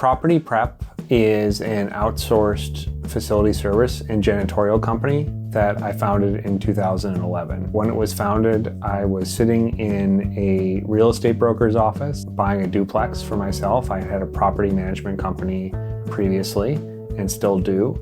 Property Prep is an outsourced facility service and janitorial company that I founded in 2011. When it was founded, I was sitting in a real estate broker's office buying a duplex for myself. I had a property management company previously and still do.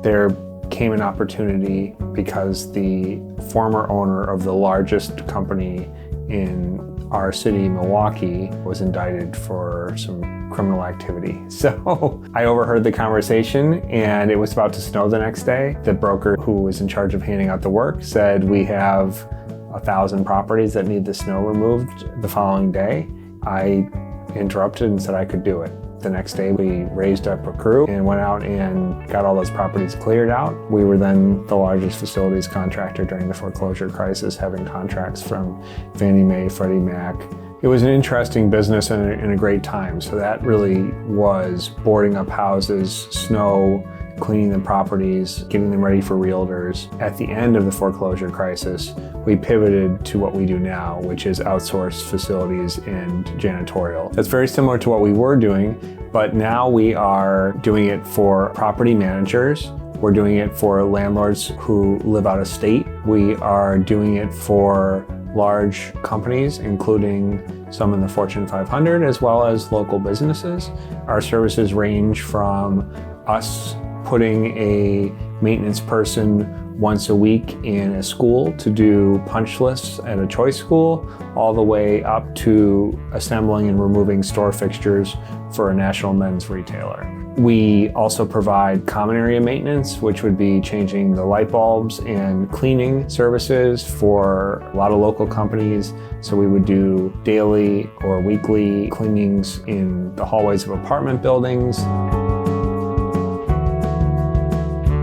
There came an opportunity because the former owner of the largest company in our city, Milwaukee, was indicted for some criminal activity. So I overheard the conversation, and it was about to snow the next day. The broker who was in charge of handing out the work said, "We have 1,000 properties that need the snow removed the following day." I interrupted and said I could do it. The next day we raised up a crew and went out and got all those properties cleared out. We were then the largest facilities contractor during the foreclosure crisis, having contracts from Fannie Mae, Freddie Mac. It was an interesting business and a great time. So that really was boarding up houses, snow, cleaning the properties, getting them ready for realtors. At the end of the foreclosure crisis, we pivoted to what we do now, which is outsourced facilities and janitorial. That's very similar to what we were doing, but now we are doing it for property managers. We're doing it for landlords who live out of state. We are doing it for large companies, including some in the Fortune 500, as well as local businesses. Our services range from us putting a maintenance person once a week in a school to do punch lists at a choice school, all the way up to assembling and removing store fixtures for a national men's retailer. We also provide common area maintenance, which would be changing the light bulbs, and cleaning services for a lot of local companies. So we would do daily or weekly cleanings in the hallways of apartment buildings.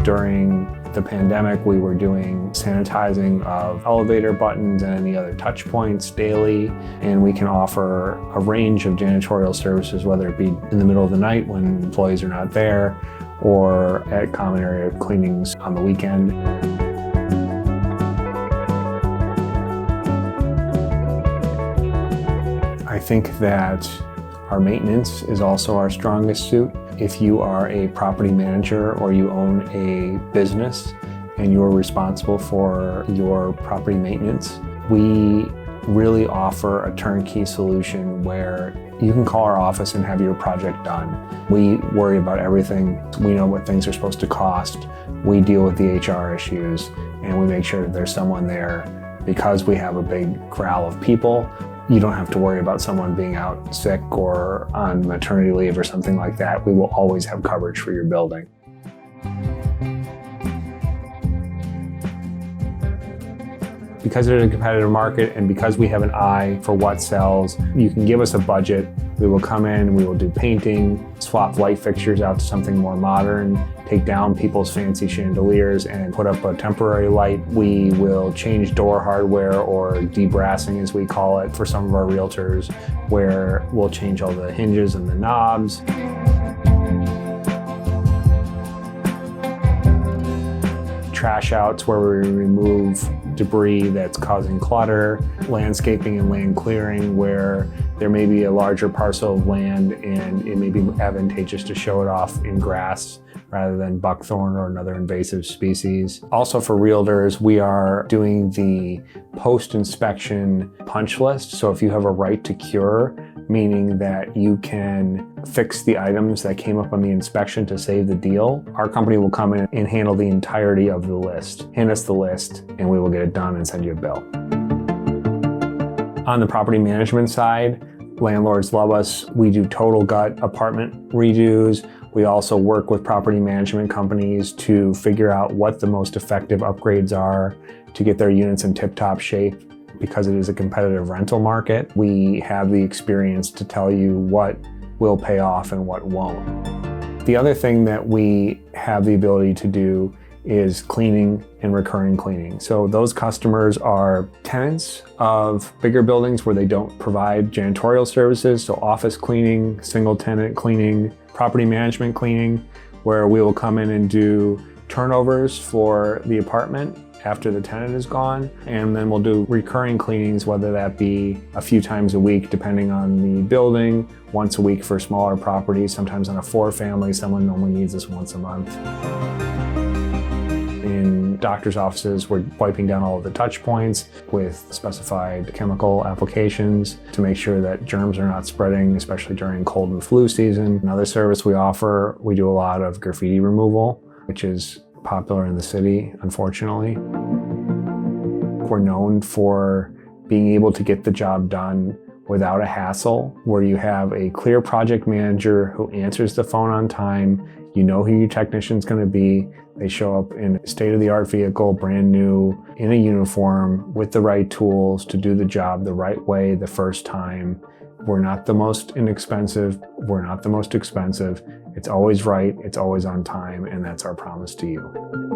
During the pandemic, we were doing sanitizing of elevator buttons and any other touch points daily, and we can offer a range of janitorial services, whether it be in the middle of the night when employees are not there, or at common area cleanings on the weekend. I think that our maintenance is also our strongest suit. If you are a property manager or you own a business and you're responsible for your property maintenance, we really offer a turnkey solution where you can call our office and have your project done. We worry about everything. We know what things are supposed to cost. We deal with the HR issues, and we make sure that there's someone there. Because we have a big corral of people, you don't have to worry about someone being out sick or on maternity leave or something like that. We will always have coverage for your building. Because it is a competitive market and because we have an eye for what sells, you can give us a budget. We will come in, we will do painting, swap light fixtures out to something more modern, take down people's fancy chandeliers and put up a temporary light. We will change door hardware, or debrassing as we call it for some of our realtors, where we'll change all the hinges and the knobs. Trash outs, where we remove debris that's causing clutter. Landscaping and land clearing, where there may be a larger parcel of land and it may be advantageous to show it off in grass rather than buckthorn or another invasive species. Also for realtors, we are doing the post-inspection punch list. So if you have a right to cure, meaning that you can fix the items that came up on the inspection to save the deal, our company will come in and handle the entirety of the list. Hand us the list and we will get it done and send you a bill. On the property management side, landlords love us. We do total gut apartment redos. We also work with property management companies to figure out what the most effective upgrades are to get their units in tip-top shape. Because it is a competitive rental market, we have the experience to tell you what will pay off and what won't. The other thing that we have the ability to do is cleaning and recurring cleaning. So those customers are tenants of bigger buildings where they don't provide janitorial services, so office cleaning, single tenant cleaning, property management cleaning, where we will come in and do turnovers for the apartment after the tenant is gone. And then we'll do recurring cleanings, whether that be a few times a week, depending on the building, once a week for smaller properties. Sometimes on a 4-family, someone only needs us once a month. In doctor's offices, we're wiping down all of the touch points with specified chemical applications to make sure that germs are not spreading, especially during cold and flu season. Another service we offer, we do a lot of graffiti removal, which is popular in the city, unfortunately. We're known for being able to get the job done without a hassle, where you have a clear project manager who answers the phone on time. You know who your technician's going to be. They show up in a state-of-the-art vehicle, brand new, in a uniform, with the right tools to do the job the right way the first time. We're not the most inexpensive. We're not the most expensive. It's always right. It's always on time. And that's our promise to you.